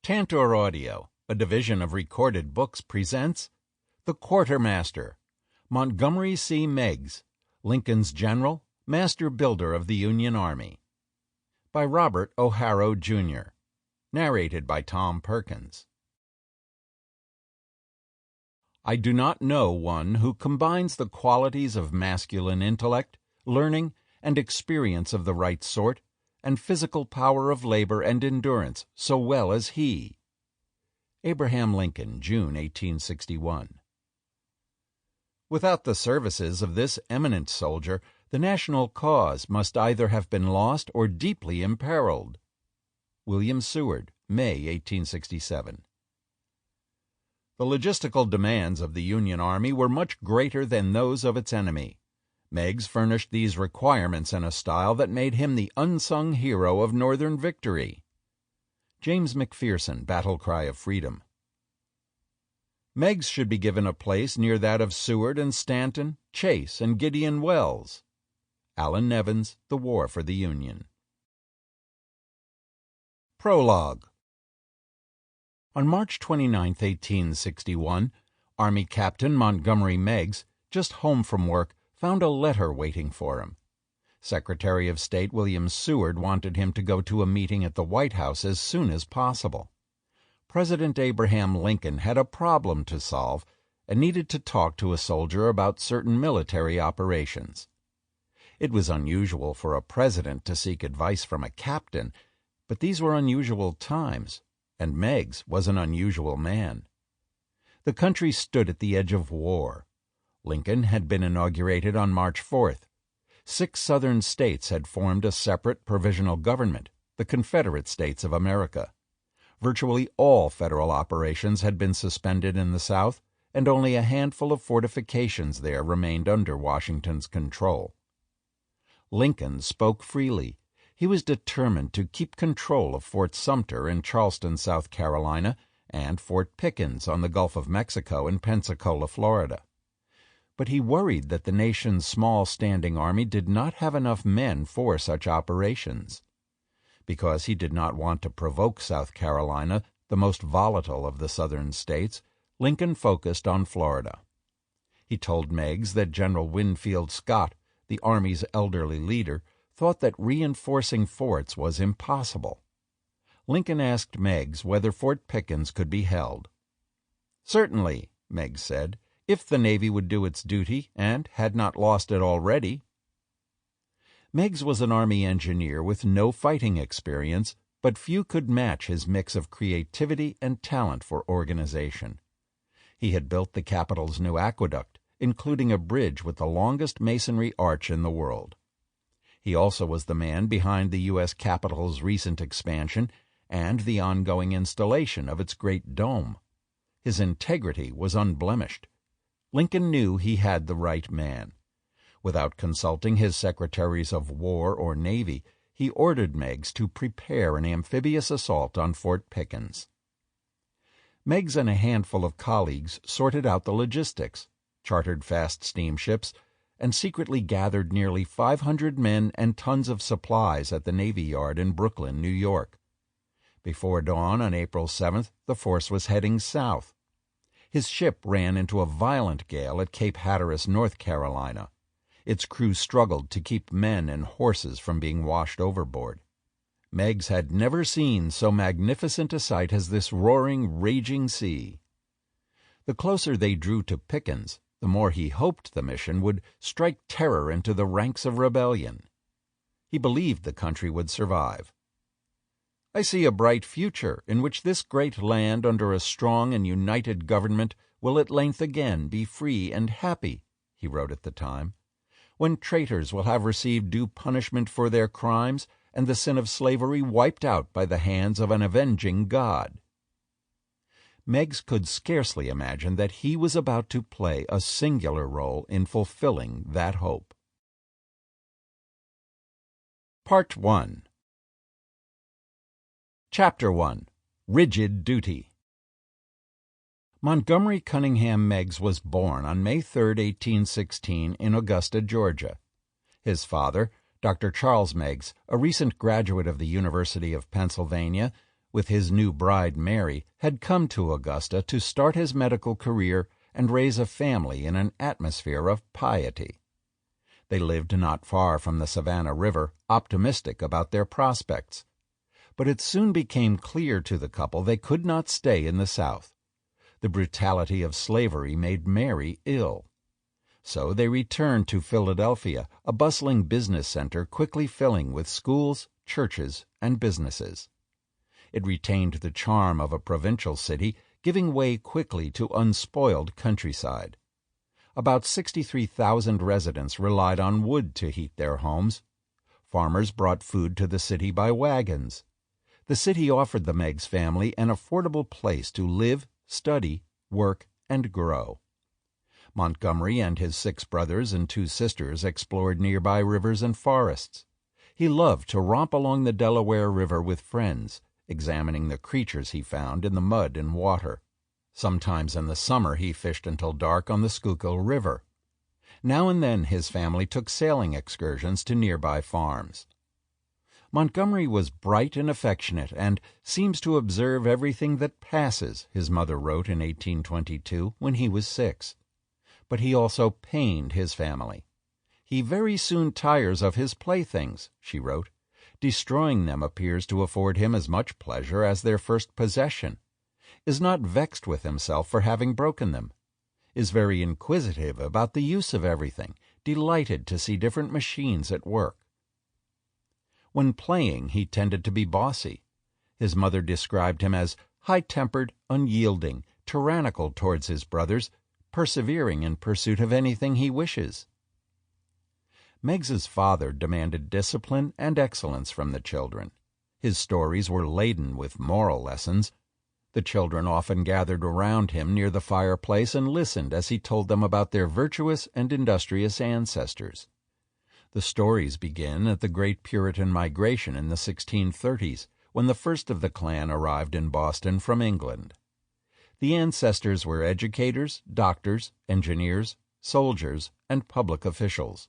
Tantor Audio, a division of Recorded Books, presents The Quartermaster, Montgomery C. Meigs, Lincoln's General, Master Builder of the Union Army, by Robert O'Harrow, Jr., narrated by Tom Perkins. I do not know one who combines the qualities of masculine intellect, learning, and experience of the right sort, and physical power of labor and endurance so well as he. Abraham Lincoln, June 1861. Without the services of this eminent soldier, the national cause must either have been lost or deeply imperiled. William Seward, May 1867. The logistical demands of the Union Army were much greater than those of its enemy. Meigs furnished these requirements in a style that made him the unsung hero of Northern victory. James McPherson, Battle Cry of Freedom. Meigs should be given a place near that of Seward and Stanton, Chase and Gideon Welles. Allan Nevins, The War for the Union. Prologue. On March 29, 1861, Army Captain Montgomery Meigs, just home from work, found a letter waiting for him. Secretary of State William Seward wanted him to go to a meeting at the White House as soon as possible. President Abraham Lincoln had a problem to solve and needed to talk to a soldier about certain military operations. It was unusual for a president to seek advice from a captain, but these were unusual times, and Meigs was an unusual man. The country stood at the edge of war. Lincoln had been inaugurated on March 4th. 6 Southern states had formed a separate provisional government, the Confederate States of America. Virtually all federal operations had been suspended in the South, and only a handful of fortifications there remained under Washington's control. Lincoln spoke freely. He was determined to keep control of Fort Sumter in Charleston, South Carolina, and Fort Perkins on the Gulf of Mexico in Pensacola, Florida. But he worried that the nation's small standing army did not have enough men for such operations. Because he did not want to provoke South Carolina, the most volatile of the Southern states, Lincoln focused on Florida. He told Meigs that General Winfield Scott, the Army's elderly leader, thought that reinforcing forts was impossible. Lincoln asked Meigs whether Fort Perkins could be held. "Certainly," Meigs said, "if the Navy would do its duty and had not lost it already." Meigs was an Army engineer with no fighting experience, but few could match his mix of creativity and talent for organization. He had built the capital's new aqueduct, including a bridge with the longest masonry arch in the world. He also was the man behind the U.S. Capitol's recent expansion and the ongoing installation of its great dome. His integrity was unblemished. Lincoln knew he had the right man. Without consulting his secretaries of War or Navy, he ordered Meigs to prepare an amphibious assault on Fort Perkins. Meigs and a handful of colleagues sorted out the logistics, chartered fast steamships, and secretly gathered nearly 500 men and tons of supplies at the Navy Yard in Brooklyn, New York. Before dawn on April 7th, the force was heading south. His ship ran into a violent gale at Cape Hatteras, North Carolina. Its crew struggled to keep men and horses from being washed overboard. Meigs had never seen so magnificent a sight as this roaring, raging sea. The closer they drew to Perkins, the more he hoped the mission would strike terror into the ranks of rebellion. He believed the country would survive. "I see a bright future in which this great land under a strong and united government will at length again be free and happy," he wrote at the time, "when traitors will have received due punishment for their crimes and the sin of slavery wiped out by the hands of an avenging God." Meigs could scarcely imagine that he was about to play a singular role in fulfilling that hope. Part 1. Chapter 1. Rigid Duty. Montgomery Cunningham Meigs was born on May 3, 1816, in Augusta, Georgia. His father, Dr. Charles Meigs, a recent graduate of the University of Pennsylvania, with his new bride Mary, had come to Augusta to start his medical career and raise a family in an atmosphere of piety. They lived not far from the Savannah River, optimistic about their prospects. But it soon became clear to the couple they could not stay in the South. The brutality of slavery made Mary ill. So they returned to Philadelphia, a bustling business center quickly filling with schools, churches, and businesses. It retained the charm of a provincial city, giving way quickly to unspoiled countryside. About 63,000 residents relied on wood to heat their homes. Farmers brought food to the city by wagons. The city offered the Meigs family an affordable place to live, study, work, and grow. Montgomery and his 6 brothers and 2 sisters explored nearby rivers and forests. He loved to romp along the Delaware River with friends, examining the creatures he found in the mud and water. Sometimes in the summer he fished until dark on the Schuylkill River. Now and then his family took sailing excursions to nearby farms. Montgomery was bright and affectionate, and seems to observe everything that passes, his mother wrote in 1822 when he was 6. But he also pained his family. He very soon tires of his playthings, she wrote. Destroying them appears to afford him as much pleasure as their first possession, is not vexed with himself for having broken them, is very inquisitive about the use of everything, delighted to see different machines at work. When playing, he tended to be bossy. His mother described him as high-tempered, unyielding, tyrannical towards his brothers, persevering in pursuit of anything he wishes. Meigs's father demanded discipline and excellence from the children. His stories were laden with moral lessons. The children often gathered around him near the fireplace and listened as he told them about their virtuous and industrious ancestors. The stories begin at the great Puritan migration in the 1630s, when the first of the clan arrived in Boston from England. The ancestors were educators, doctors, engineers, soldiers, and public officials.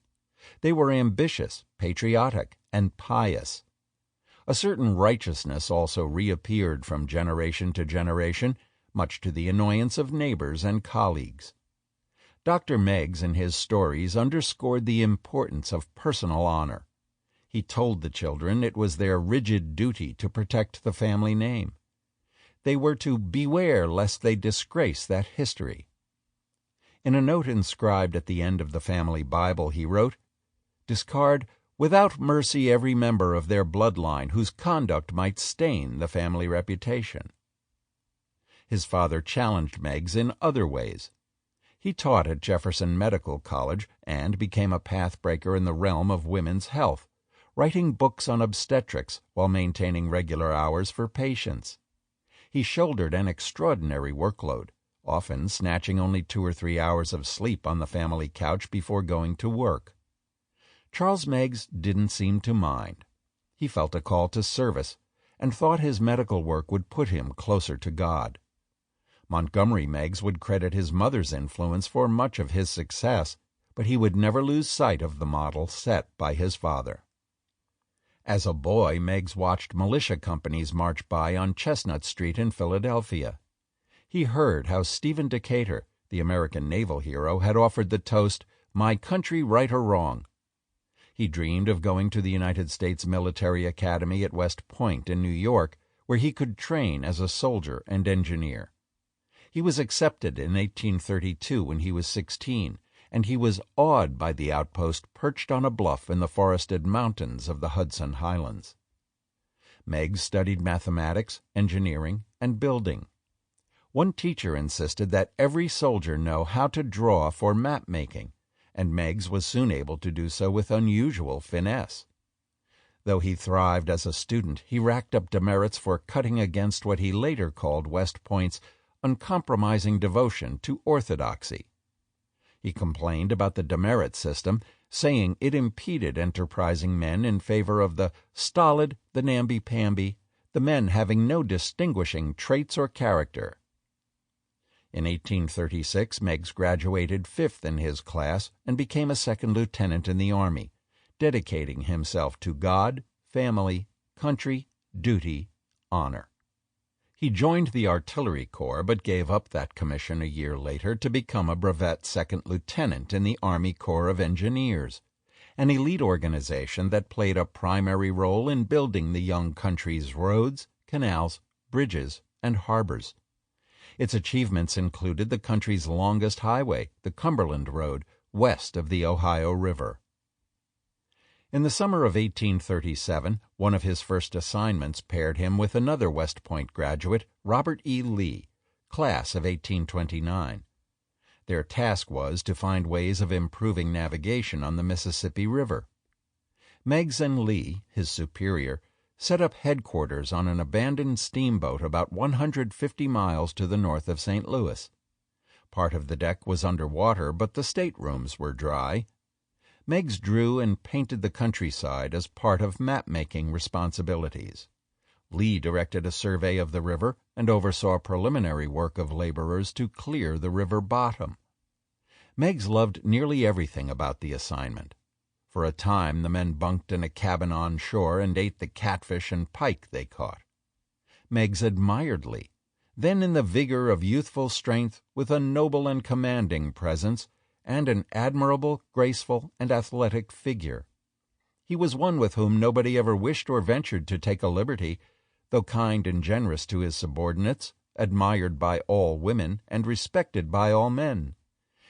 They were ambitious, patriotic, and pious. A certain righteousness also reappeared from generation to generation, much to the annoyance of neighbors and colleagues. Dr. Meigs in his stories underscored the importance of personal honor. He told the children it was their rigid duty to protect the family name. They were to beware lest they disgrace that history. In a note inscribed at the end of the family Bible, he wrote, "Discard without mercy every member of their bloodline whose conduct might stain the family reputation." His father challenged Meigs in other ways. He taught at Jefferson Medical College and became a pathbreaker in the realm of women's health, writing books on obstetrics while maintaining regular hours for patients. He shouldered an extraordinary workload, often snatching only 2 or 3 hours of sleep on the family couch before going to work. Charles Meigs didn't seem to mind. He felt a call to service and thought his medical work would put him closer to God. Montgomery Meigs would credit his mother's influence for much of his success, but he would never lose sight of the model set by his father. As a boy, Meigs watched militia companies march by on Chestnut Street in Philadelphia. He heard how Stephen Decatur, the American naval hero, had offered the toast, "My country right or wrong." He dreamed of going to the United States Military Academy at West Point in New York, where he could train as a soldier and engineer. He was accepted in 1832 when he was 16, and he was awed by the outpost perched on a bluff in the forested mountains of the Hudson Highlands. Meigs studied mathematics, engineering, and building. One teacher insisted that every soldier know how to draw for map-making, and Meigs was soon able to do so with unusual finesse. Though he thrived as a student, he racked up demerits for cutting against what he later called West Point's uncompromising devotion to orthodoxy. He complained about the demerit system, saying it impeded enterprising men in favor of the stolid, the namby-pamby, the men having no distinguishing traits or character. In 1836, Meigs graduated 5th in his class and became a second lieutenant in the Army, dedicating himself to God, family, country, duty, honor. He joined the Artillery Corps but gave up that commission a year later to become a brevet second lieutenant in the Army Corps of Engineers, an elite organization that played a primary role in building the young country's roads, canals, bridges, and harbors. Its achievements included the country's longest highway, the Cumberland Road, west of the Ohio River. In the summer of 1837, one of his first assignments paired him with another West Point graduate, Robert E. Lee, class of 1829. Their task was to find ways of improving navigation on the Mississippi River. Meigs and Lee, his superior, set up headquarters on an abandoned steamboat about 150 miles to the north of St. Louis. Part of the deck was under water, but the staterooms were dry. Meigs drew and painted the countryside as part of map-making responsibilities. Lee directed a survey of the river and oversaw preliminary work of laborers to clear the river bottom. Meigs loved nearly everything about the assignment. For a time the men bunked in a cabin on shore and ate the catfish and pike they caught. Meigs admired Lee. Then in the vigor of youthful strength, with a noble and commanding presence, and an admirable, graceful, and athletic figure. He was one with whom nobody ever wished or ventured to take a liberty, though kind and generous to his subordinates, admired by all women, and respected by all men.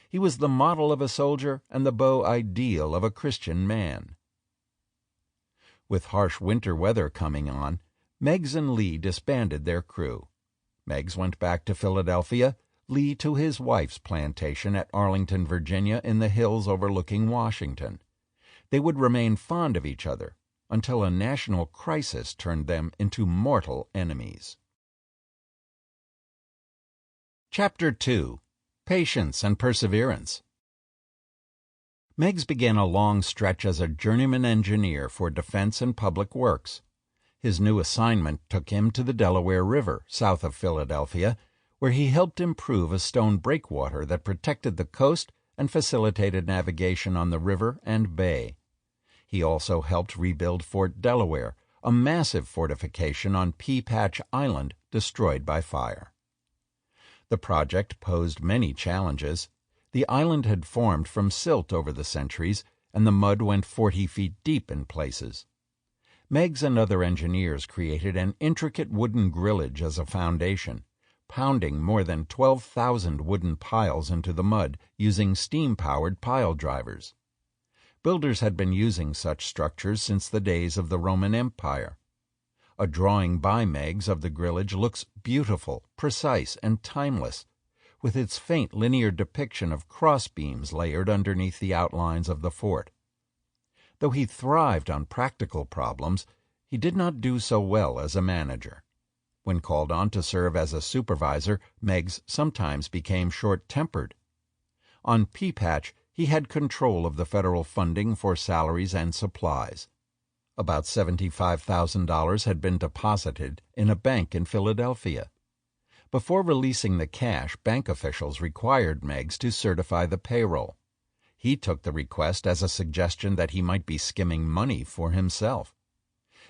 He was the model of a soldier and the beau ideal of a Christian man. With harsh winter weather coming on, Meigs and Lee disbanded their crew. Meigs went back to Philadelphia, Lee to his wife's plantation at Arlington, Virginia, in the hills overlooking Washington. They would remain fond of each other until a national crisis turned them into mortal enemies. Chapter 2. Patience and Perseverance. Meigs began a long stretch as a journeyman engineer for Defense and Public Works. His new assignment took him to the Delaware River, south of Philadelphia, where he helped improve a stone breakwater that protected the coast and facilitated navigation on the river and bay. He also helped rebuild Fort Delaware, a massive fortification on Pea Patch Island destroyed by fire. The project posed many challenges. The island had formed from silt over the centuries, and the mud went 40 feet deep in places. Meigs and other engineers created an intricate wooden grillage as a foundation, pounding more than 12,000 wooden piles into the mud using steam-powered pile drivers. Builders had been using such structures since the days of the Roman Empire. A drawing by Meigs of the grillage looks beautiful, precise, and timeless, with its faint linear depiction of crossbeams layered underneath the outlines of the fort. Though he thrived on practical problems, he did not do so well as a manager. When called on to serve as a supervisor, Meigs sometimes became short-tempered. On Pea Patch, he had control of the federal funding for salaries and supplies. About $75,000 had been deposited in a bank in Philadelphia. Before releasing the cash, bank officials required Meigs to certify the payroll. He took the request as a suggestion that he might be skimming money for himself.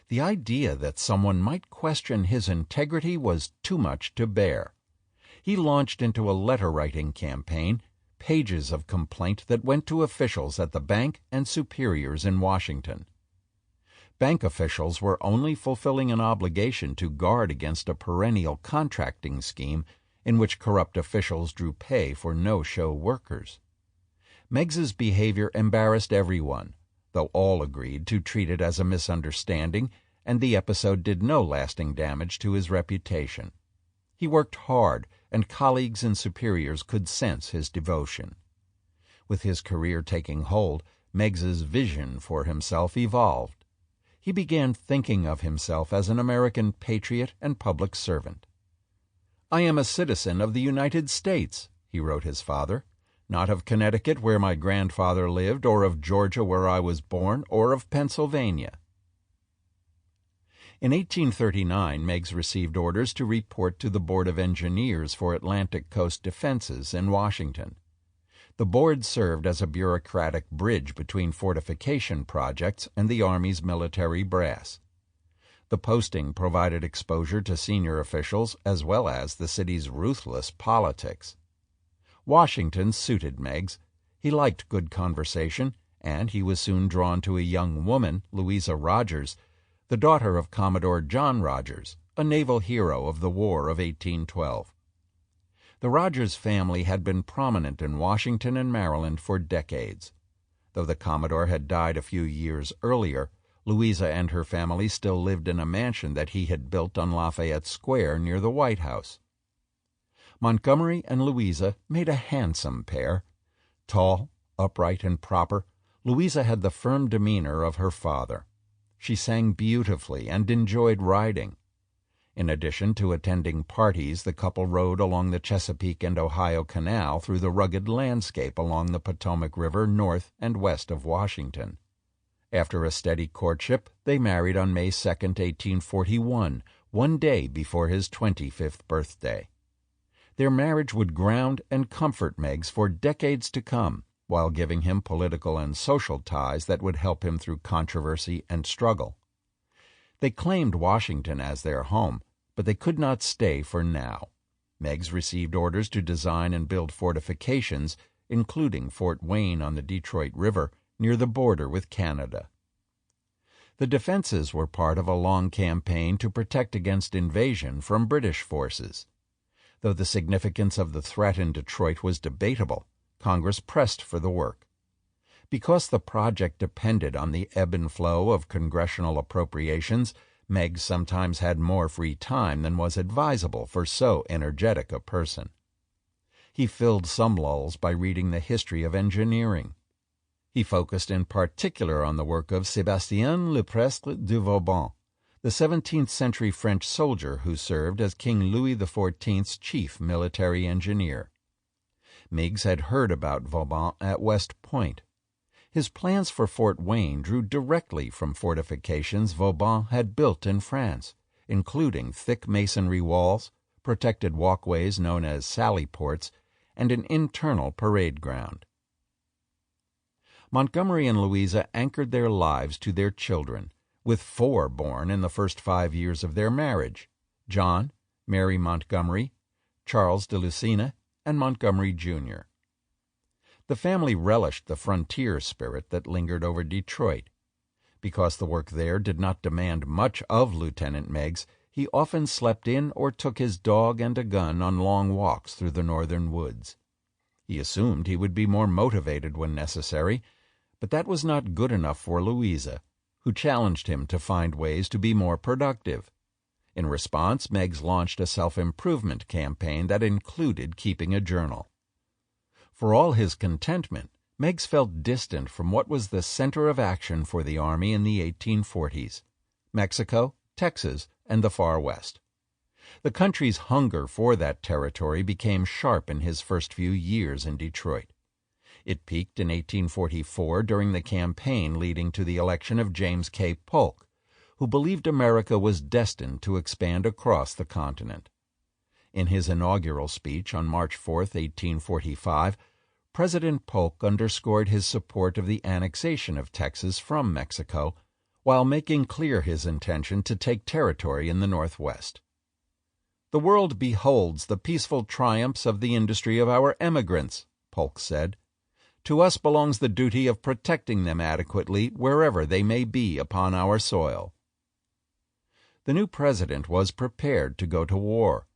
The idea that someone might question his integrity was too much to bear. He launched into a letter-writing campaign, pages of complaint that went to officials at the bank and superiors in Washington. Bank officials were only fulfilling an obligation to guard against a perennial contracting scheme in which corrupt officials drew pay for no-show workers. Meigs's behavior embarrassed everyone, though all agreed to treat it as a misunderstanding, and the episode did no lasting damage to his reputation. He worked hard, and colleagues and superiors could sense his devotion. With his career taking hold, Meigs's vision for himself evolved. He began thinking of himself as an American patriot and public servant. "I am a citizen of the United States," he wrote his father, "not of Connecticut, where my grandfather lived, or of Georgia, where I was born, or of Pennsylvania." In 1839, Meigs received orders to report to the Board of Engineers for Atlantic Coast Defenses in Washington. The board served as a bureaucratic bridge between fortification projects and the Army's military brass. The posting provided exposure to senior officials as well as the city's ruthless politics. Washington suited Meigs. He liked good conversation, and he was soon drawn to a young woman, Louisa Rogers, the daughter of Commodore John Rogers, a naval hero of the War of 1812. The Rogers family had been prominent in Washington and Maryland for decades. Though the Commodore had died a few years earlier, Louisa and her family still lived in a mansion that he had built on Lafayette Square near the White House. Montgomery and Louisa made a handsome pair. Tall, upright, and proper, Louisa had the firm demeanor of her father. She sang beautifully and enjoyed riding. In addition to attending parties, the couple rode along the Chesapeake and Ohio Canal through the rugged landscape along the Potomac River north and west of Washington. After a steady courtship, they married on May 2, 1841, one day before his 25th birthday. Their marriage would ground and comfort Meigs for decades to come, while giving him political and social ties that would help him through controversy and struggle. They claimed Washington as their home, but they could not stay for now. Meigs received orders to design and build fortifications, including Fort Wayne on the Detroit River, near the border with Canada. The defenses were part of a long campaign to protect against invasion from British forces. Though the significance of the threat in Detroit was debatable, Congress pressed for the work. Because the project depended on the ebb and flow of congressional appropriations, Meigs sometimes had more free time than was advisable for so energetic a person. He filled some lulls by reading the history of engineering. He focused in particular on the work of Sébastien le Prestre de Vauban, the 17th-century French soldier who served as King Louis XIV's chief military engineer. Meigs had heard about Vauban at West Point. His plans for Fort Wayne drew directly from fortifications Vauban had built in France, including thick masonry walls, protected walkways known as sally ports, and an internal parade ground. Montgomery and Louisa anchored their lives to their children, with 4 born in the first 5 years of their marriage: John, Mary Montgomery, Charles de Lucina, and Montgomery Jr. The family relished the frontier spirit that lingered over Detroit. Because the work there did not demand much of Lieutenant Meigs, he often slept in or took his dog and a gun on long walks through the northern woods. He assumed he would be more motivated when necessary, but that was not good enough for Louisa, who challenged him to find ways to be more productive. In response, Meigs launched a self-improvement campaign that included keeping a journal. For all his contentment, Meigs felt distant from what was the center of action for the Army in the 1840s: Mexico, Texas, and the Far West. The country's hunger for that territory became sharp in his first few years in Detroit. It peaked in 1844 during the campaign leading to the election of James K. Polk, who believed America was destined to expand across the continent. In his inaugural speech on March 4, 1845, President Polk underscored his support of the annexation of Texas from Mexico, while making clear his intention to take territory in the Northwest. "The world beholds the peaceful triumphs of the industry of our emigrants," Polk said. "To us belongs the duty of protecting them adequately wherever they may be upon our soil." The new president was prepared to go to war.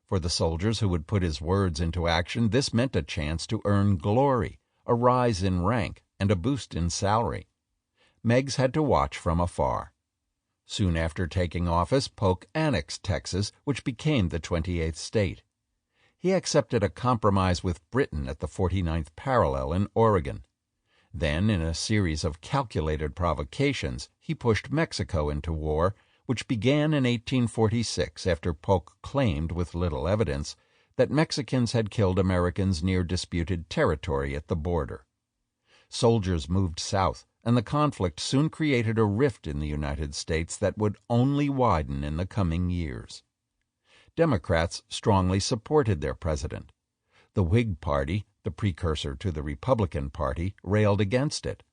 For the soldiers who would put his words into action, this meant a chance to earn glory, a rise in rank, and a boost in salary. Meigs had to watch from afar. Soon after taking office, Polk annexed Texas, which became the 28th state. He accepted a compromise with Britain at the 49th parallel in Oregon. Then, in a series of calculated provocations, he pushed Mexico into war, which began in 1846 after Polk claimed, with little evidence, that Mexicans had killed Americans near disputed territory at the border. Soldiers moved south, and the conflict soon created a rift in the United States that would only widen in the coming years. Democrats strongly supported their president. The Whig Party, the precursor to the Republican Party, railed against it.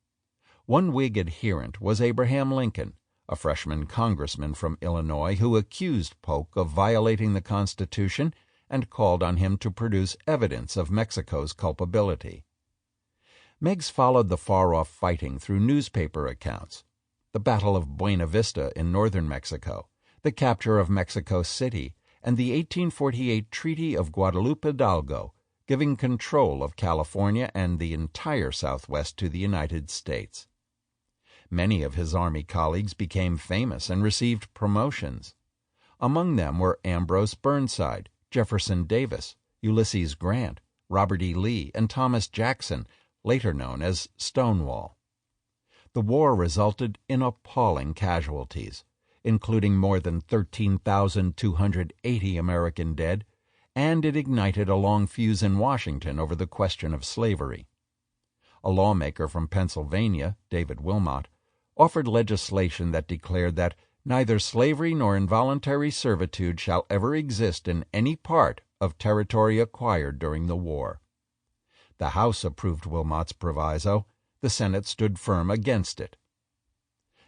One Whig adherent was Abraham Lincoln, a freshman congressman from Illinois who accused Polk of violating the Constitution and called on him to produce evidence of Mexico's culpability. Meigs followed the far-off fighting through newspaper accounts: the Battle of Buena Vista in northern Mexico, the capture of Mexico City, and the 1848 Treaty of Guadalupe Hidalgo, giving control of California and the entire Southwest to the United States. Many of his Army colleagues became famous and received promotions. Among them were Ambrose Burnside, Jefferson Davis, Ulysses Grant, Robert E. Lee, and Thomas Jackson, later known as Stonewall. The war resulted in appalling casualties, including more than 13,280 American dead, and it ignited a long fuse in Washington over the question of slavery. A lawmaker from Pennsylvania, David Wilmot, offered legislation that declared that neither slavery nor involuntary servitude shall ever exist in any part of territory acquired during the war. The House approved Wilmot's proviso. The Senate stood firm against it.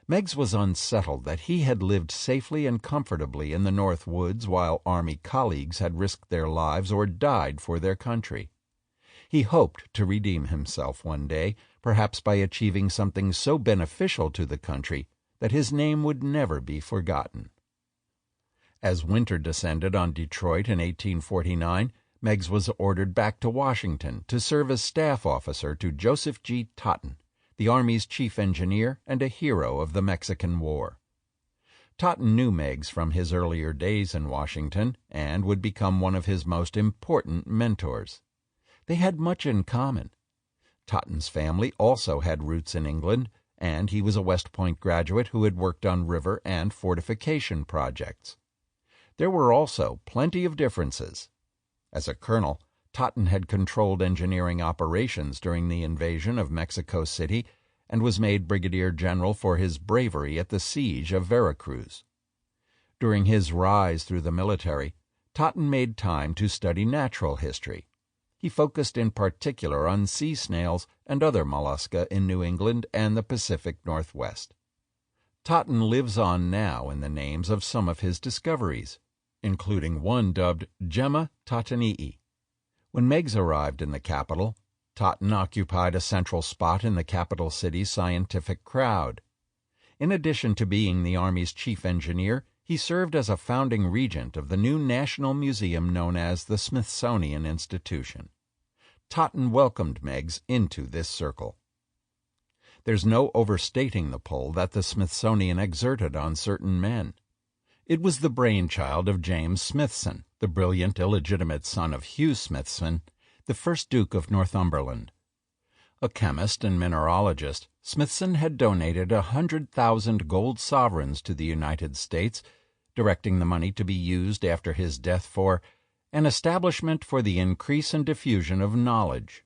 Meigs was unsettled that he had lived safely and comfortably in the North Woods while Army colleagues had risked their lives or died for their country. He hoped to redeem himself one day, perhaps by achieving something so beneficial to the country that his name would never be forgotten. As winter descended on Detroit in 1849, Meigs was ordered back to Washington to serve as staff officer to Joseph G. Totten, the Army's chief engineer and a hero of the Mexican War. Totten knew Meigs from his earlier days in Washington and would become one of his most important mentors. They had much in common. Totten's family also had roots in England, and he was a West Point graduate who had worked on river and fortification projects. There were also plenty of differences. As a colonel, Totten had controlled engineering operations during the invasion of Mexico City and was made brigadier general for his bravery at the siege of Veracruz. During his rise through the military, Totten made time to study natural history. He focused in particular on sea snails and other mollusca in New England and the Pacific Northwest. Totten lives on now in the names of some of his discoveries, including one dubbed Gemma Tottenii. When Meigs arrived in the capital, Totten occupied a central spot in the capital city's scientific crowd. In addition to being the Army's chief engineer, he served as a founding regent of the new national museum known as the Smithsonian Institution. Totten welcomed Meigs into this circle. There's no overstating the pull that the Smithsonian exerted on certain men. It was the brainchild of James Smithson, the brilliant illegitimate son of Hugh Smithson, the first Duke of Northumberland. A chemist and mineralogist, Smithson had donated 100,000 gold sovereigns to the United States, directing the money to be used after his death for an establishment for the increase and diffusion of knowledge.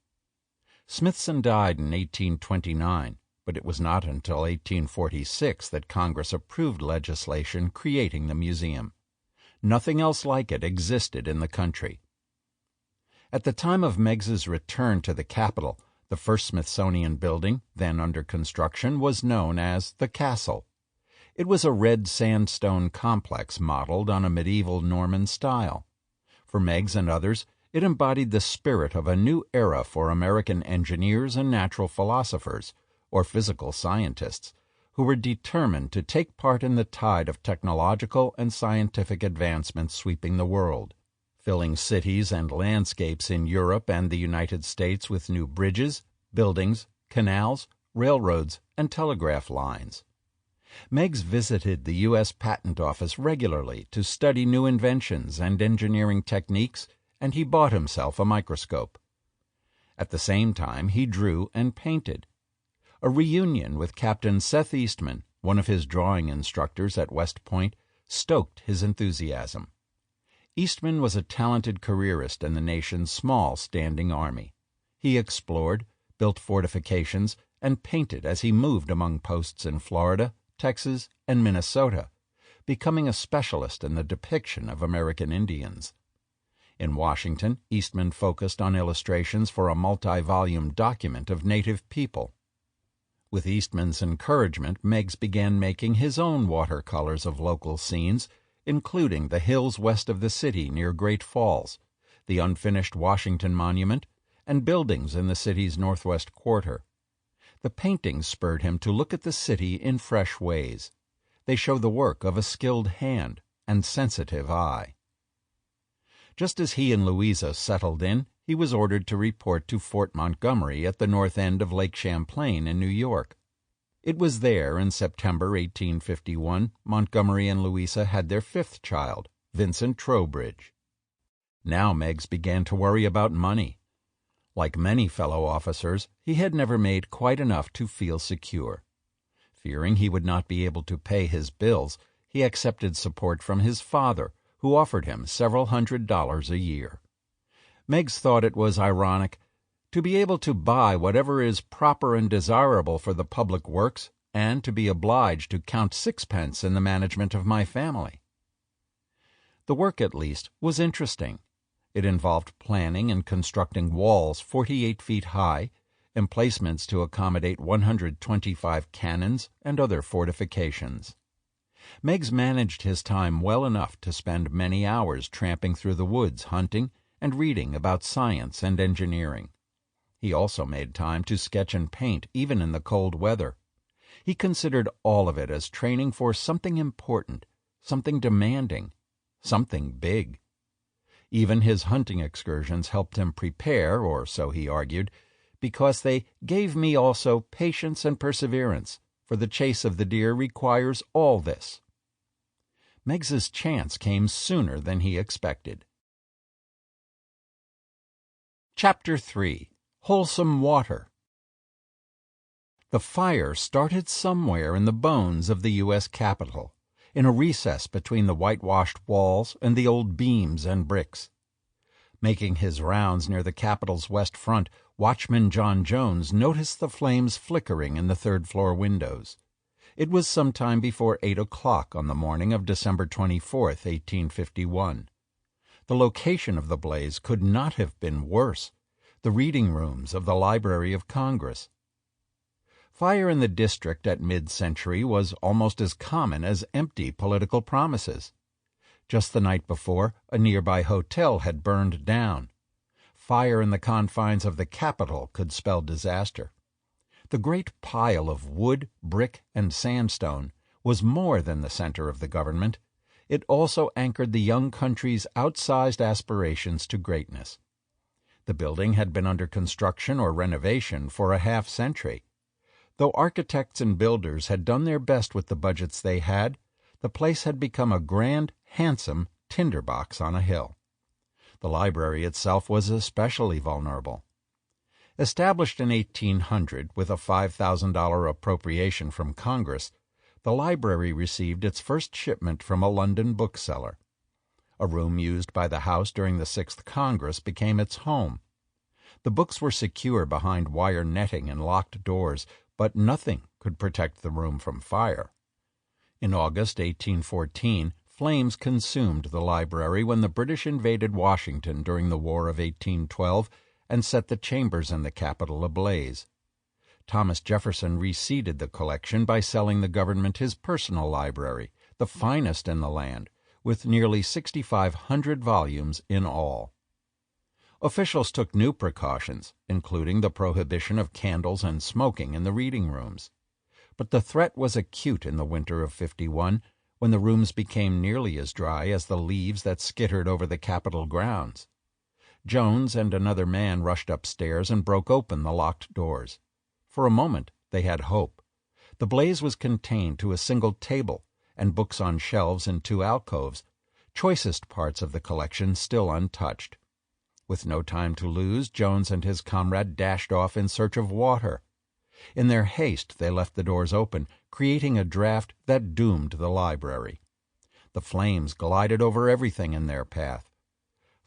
Smithson died in 1829, but it was not until 1846 that Congress approved legislation creating the museum. Nothing else like it existed in the country. At the time of Meigs's return to the Capitol, the first Smithsonian building, then under construction, was known as the Castle. It was a red sandstone complex modeled on a medieval Norman style. For Meigs and others, it embodied the spirit of a new era for American engineers and natural philosophers, or physical scientists, who were determined to take part in the tide of technological and scientific advancements sweeping the world, filling cities and landscapes in Europe and the United States with new bridges, buildings, canals, railroads, and telegraph lines. Meigs visited the U.S. Patent Office regularly to study new inventions and engineering techniques, and he bought himself a microscope. At the same time, he drew and painted. A reunion with Captain Seth Eastman, one of his drawing instructors at West Point, stoked his enthusiasm. Eastman was a talented careerist in the nation's small standing army. He explored, built fortifications, and painted as he moved among posts in Florida, Texas, and Minnesota, becoming a specialist in the depiction of American Indians. In Washington, Eastman focused on illustrations for a multi-volume document of native people. With Eastman's encouragement, Meigs began making his own watercolors of local scenes, including the hills west of the city near Great Falls, the unfinished Washington Monument, and buildings in the city's northwest quarter. The paintings spurred him to look at the city in fresh ways. They show the work of a skilled hand and sensitive eye. Just as he and Louisa settled in, he was ordered to report to Fort Montgomery at the north end of Lake Champlain in New York. It was there, in September 1851, Montgomery and Louisa had their fifth child, Vincent Trowbridge. Now Meigs began to worry about money. Like many fellow officers, he had never made quite enough to feel secure. Fearing he would not be able to pay his bills, he accepted support from his father, who offered him several $100s a year. Meigs thought it was ironic to be able to buy whatever is proper and desirable for the public works, and to be obliged to count sixpence in the management of my family. The work, at least, was interesting. It involved planning and constructing walls 48 feet high, emplacements to accommodate 125 cannons and other fortifications. Meigs managed his time well enough to spend many hours tramping through the woods hunting and reading about science and engineering. He also made time to sketch and paint even in the cold weather. He considered all of it as training for something important, something demanding, something big. Even his hunting excursions helped him prepare, or so he argued, because they gave me also patience and perseverance, for the chase of the deer requires all this. Meigs's chance came sooner than he expected. Chapter 3. Wholesome Water. The fire started somewhere in the bones of the U.S. Capitol, in a recess between the whitewashed walls and the old beams and bricks. Making his rounds near the Capitol's west front, Watchman John Jones noticed the flames flickering in the third-floor windows. It was some time before 8 o'clock on the morning of December 24th, 1851. The location of the blaze could not have been worse: the reading rooms of the Library of Congress. Fire in the district at mid-century was almost as common as empty political promises. Just the night before, a nearby hotel had burned down. Fire in the confines of the Capitol could spell disaster. The great pile of wood, brick, and sandstone was more than the center of the government. It also anchored the young country's outsized aspirations to greatness. The building had been under construction or renovation for a half-century. Though architects and builders had done their best with the budgets they had, the place had become a grand, handsome tinderbox on a hill. The library itself was especially vulnerable. Established in 1800 with a $5,000 appropriation from Congress, the library received its first shipment from a London bookseller. A room used by the House during the 6th Congress became its home. The books were secure behind wire netting and locked doors, but nothing could protect the room from fire. In August 1814, flames consumed the library when the British invaded Washington during the War of 1812 and set the chambers in the Capitol ablaze. Thomas Jefferson reseeded the collection by selling the government his personal library, the finest in the land, with nearly 6,500 volumes in all. Officials took new precautions, including the prohibition of candles and smoking in the reading rooms. But the threat was acute in the winter of '51, when the rooms became nearly as dry as the leaves that skittered over the Capitol grounds. Jones and another man rushed upstairs and broke open the locked doors. For a moment they had hope. The blaze was contained to a single table, and books on shelves in 2 alcoves, choicest parts of the collection still untouched. With no time to lose, Jones and his comrade dashed off in search of water. In their haste they left the doors open, creating a draft that doomed the library. The flames glided over everything in their path.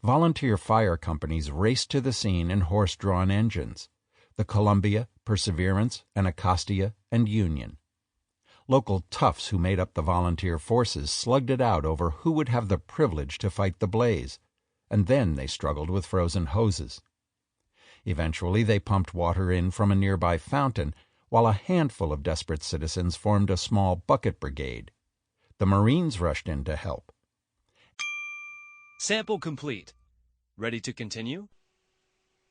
Volunteer fire companies raced to the scene in horse-drawn engines: the Columbia, Perseverance, Anacostia, and Union. Local toughs who made up the volunteer forces slugged it out over who would have the privilege to fight the blaze, and then they struggled with frozen hoses. Eventually they pumped water in from a nearby fountain, while a handful of desperate citizens formed a small bucket brigade. The Marines rushed in to help. Sample complete. Ready to continue?